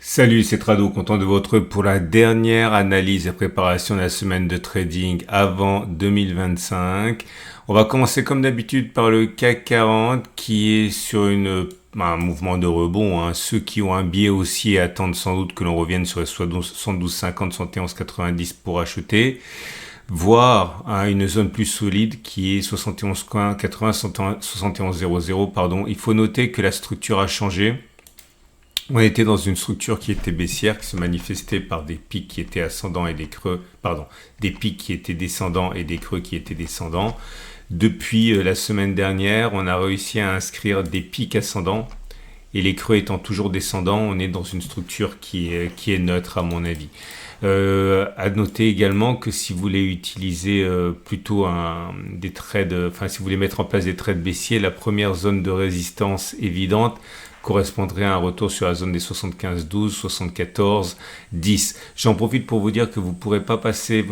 Salut, c'est Trado, content de vous retrouver pour la dernière analyse et préparation de la semaine de trading avant 2025. On va commencer comme d'habitude par le CAC 40 qui est sur un mouvement de rebond, hein. Ceux qui ont un biais haussier attendent sans doute que l'on revienne sur les 72,50, 71,90 pour acheter, voire à une zone plus solide qui est 71,80, 71,00, pardon. Il faut noter que la structure a changé. On était dans une structure qui était baissière, qui se manifestait par des pics qui étaient ascendants et des creux, pardon, des pics qui étaient descendants et des creux qui étaient descendants. Depuis la semaine dernière, on a réussi à inscrire des pics ascendants et les creux étant toujours descendants, on est dans une structure qui est neutre à mon avis. À noter également que si vous voulez utiliser plutôt des trades, enfin si vous voulez mettre en place des trades baissiers, la première zone de résistance évidente correspondrait à un retour sur la zone des 75,12, 74,10. J'en profite pour vous dire que vous ne pourrez pas passer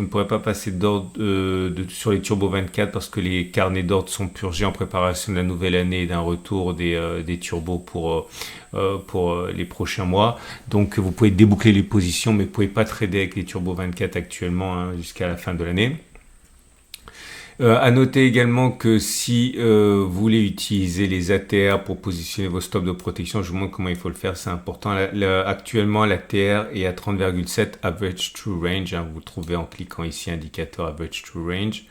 d'ordre sur les Turbo 24 parce que les carnets d'ordre sont purgés en préparation de la nouvelle année et d'un retour des turbos pour les prochains mois. Donc vous pouvez déboucler les positions, mais vous ne pouvez pas trader avec les Turbo 24 actuellement, hein, jusqu'à la fin de l'année. À noter également que si vous voulez utiliser les ATR pour positionner vos stops de protection, je vous montre comment il faut le faire, c'est important. Actuellement, l'ATR est à 30,7 average true range, hein, vous le trouvez en cliquant ici, indicateur average true range.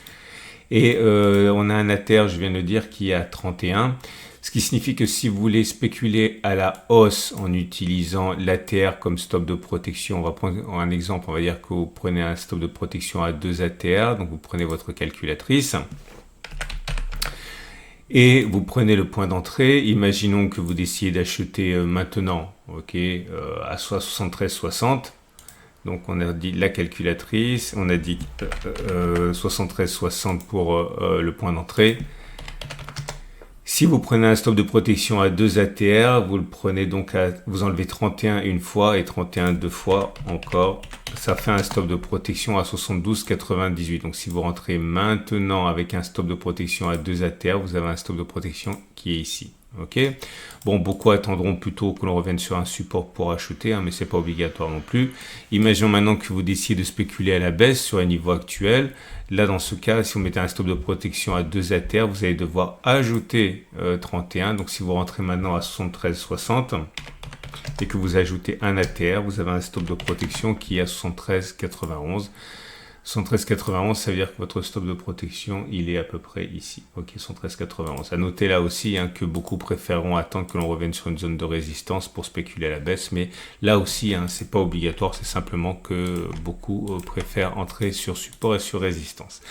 Et on a un ATR, je viens de le dire, qui est à 31. Ce qui signifie que si vous voulez spéculer à la hausse en utilisant l'ATR comme stop de protection, on va prendre un exemple, on va dire que vous prenez un stop de protection à 2 ATR, donc vous prenez votre calculatrice et vous prenez le point d'entrée. Imaginons que vous décidez d'acheter maintenant, à 73,60. Donc on a dit la calculatrice, on a dit 73,60 pour le point d'entrée. Si vous prenez un stop de protection à 2 ATR, vous le prenez donc vous enlevez 31 une fois et 31 deux fois encore. Ça fait un stop de protection à 72,98. Donc si vous rentrez maintenant avec un stop de protection à 2 ATR, vous avez un stop de protection qui est ici. Ok. Bon, beaucoup attendront plutôt que l'on revienne sur un support pour acheter, hein, mais c'est pas obligatoire non plus. Imaginons maintenant que vous décidez de spéculer à la baisse sur un niveau actuel. Là, dans ce cas, si vous mettez un stop de protection à 2 ATR, vous allez devoir ajouter 31. Donc, si vous rentrez maintenant à 73,60 et que vous ajoutez un ATR, vous avez un stop de protection qui est à 73,91. 113,91, ça veut dire que votre stop de protection, il est à peu près ici. Ok, 113,91. À noter là aussi, hein, que beaucoup préféreront attendre que l'on revienne sur une zone de résistance pour spéculer à la baisse. Mais là aussi, hein, c'est pas obligatoire. C'est simplement que beaucoup préfèrent entrer sur support et sur résistance.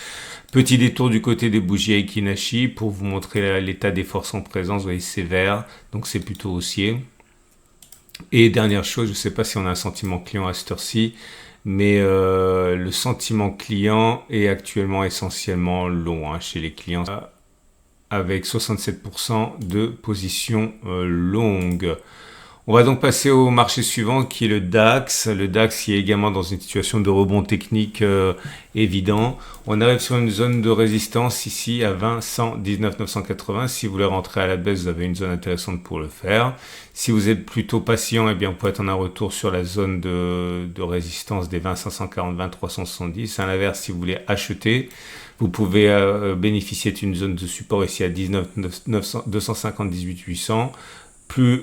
Petit détour du côté des bougies Aiki-Nashi pour vous montrer l'état des forces en présence. Vous voyez, c'est vert, donc c'est plutôt haussier. Et dernière chose, je ne sais pas si on a un sentiment client à cette heure-ci, mais le sentiment client est actuellement essentiellement long, hein, chez les clients, avec 67% de position longue. On va donc passer au marché suivant qui est le DAX. Le DAX qui est également dans une situation de rebond technique évident. On arrive sur une zone de résistance ici à 20, 100, 19, 980. Si vous voulez rentrer à la baisse, vous avez une zone intéressante pour le faire. Si vous êtes plutôt patient, eh bien, vous pouvez attendre un retour sur la zone de résistance des 20, 540, 20, 370. À l'inverse, si vous voulez acheter, vous pouvez bénéficier d'une zone de support ici à 19, 900, 250, 18, 800. Plus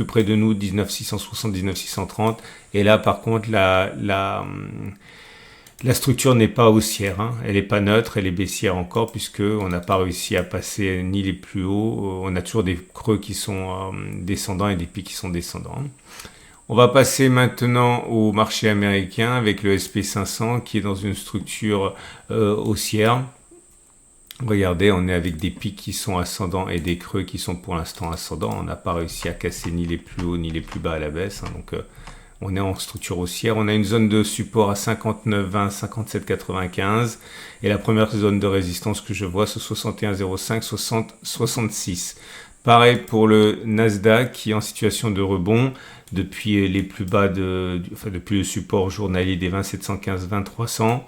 près de nous, 19 660, 19 630. Et là, par contre, la structure n'est pas haussière, hein. Elle n'est pas neutre, elle est baissière encore, puisqu'on n'a pas réussi à passer ni les plus hauts. On a toujours des creux qui sont descendants et des pics qui sont descendants. On va passer maintenant au marché américain avec le SP500 qui est dans une structure haussière. Regardez, on est avec des pics qui sont ascendants et des creux qui sont pour l'instant ascendants. On n'a pas réussi à casser ni les plus hauts ni les plus bas à la baisse, hein. Donc on est en structure haussière. On a une zone de support à 59,20, 57,95. Et la première zone de résistance que je vois, c'est 61,05, 60, 66. Pareil pour le Nasdaq qui est en situation de rebond depuis les plus bas, depuis le support journalier des 20 715, 20 300.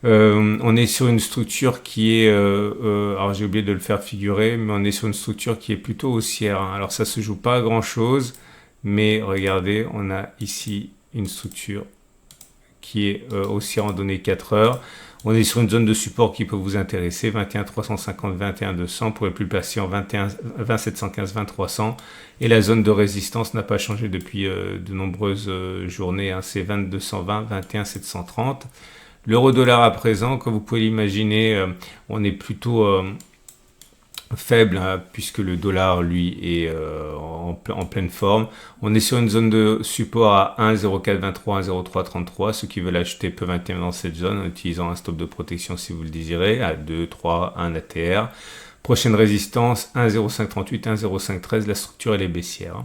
On est sur une structure qui est, alors j'ai oublié de le faire figurer, mais on est sur une structure qui est plutôt haussière, hein. Alors ça se joue pas à grand chose, Mais regardez, on a ici une structure qui est aussi randonnée 4 heures. On est sur une zone de support qui peut vous intéresser, 21 350, 21 200. Pour les plus patients, 21, 20 715, 20 300. Et la zone de résistance n'a pas changé depuis de nombreuses journées, hein. C'est 22 120, 21 730. L'euro-dollar à présent, comme vous pouvez l'imaginer, on est plutôt faible, hein, puisque le dollar, lui, est en pleine forme. On est sur une zone de support à 1,0423, 1,0333. Ceux qui veulent acheter peuvent intervenir dans cette zone en utilisant un stop de protection si vous le désirez, à 2, 3, 1 ATR. Prochaine résistance, 1,0538, 1,0513. La structure, elle est baissière.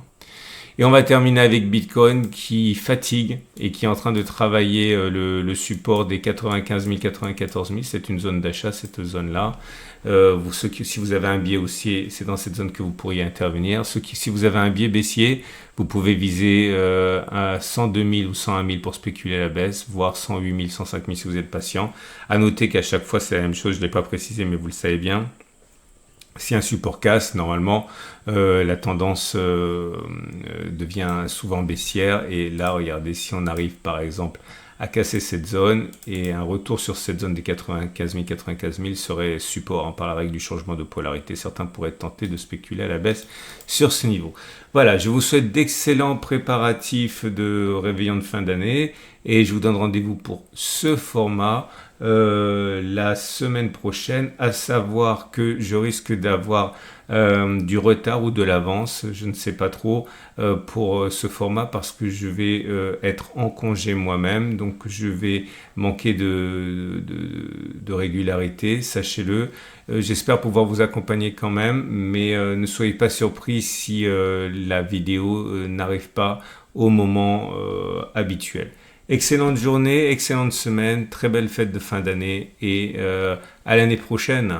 Et on va terminer avec Bitcoin qui fatigue et qui est en train de travailler le support des 95 000, 94 000. C'est une zone d'achat, cette zone-là. Si vous avez un biais haussier, c'est dans cette zone que vous pourriez intervenir. Si vous avez un biais baissier, vous pouvez viser à 102 000 ou 101 000 pour spéculer à la baisse, voire 108 000, 105 000 si vous êtes patient. À noter qu'à chaque fois, c'est la même chose. Je ne l'ai pas précisé, mais vous le savez bien. Si un support casse, normalement, la tendance devient souvent baissière. Et là, regardez, si on arrive par exemple à casser cette zone et un retour sur cette zone des 95 000 serait support, hein, par la règle du changement de polarité. Certains pourraient être tentés de spéculer à la baisse sur ce niveau. Voilà, je vous souhaite d'excellents préparatifs de réveillon de fin d'année et je vous donne rendez-vous pour ce format la semaine prochaine, à savoir que je risque d'avoir du retard ou de l'avance, je ne sais pas trop, pour ce format parce que je vais être en congé moi-même, donc je vais manquer de régularité, sachez-le. J'espère pouvoir vous accompagner quand même, mais ne soyez pas surpris si la vidéo n'arrive pas au moment habituel. Excellente journée, excellente semaine, très belle fête de fin d'année et à l'année prochaine.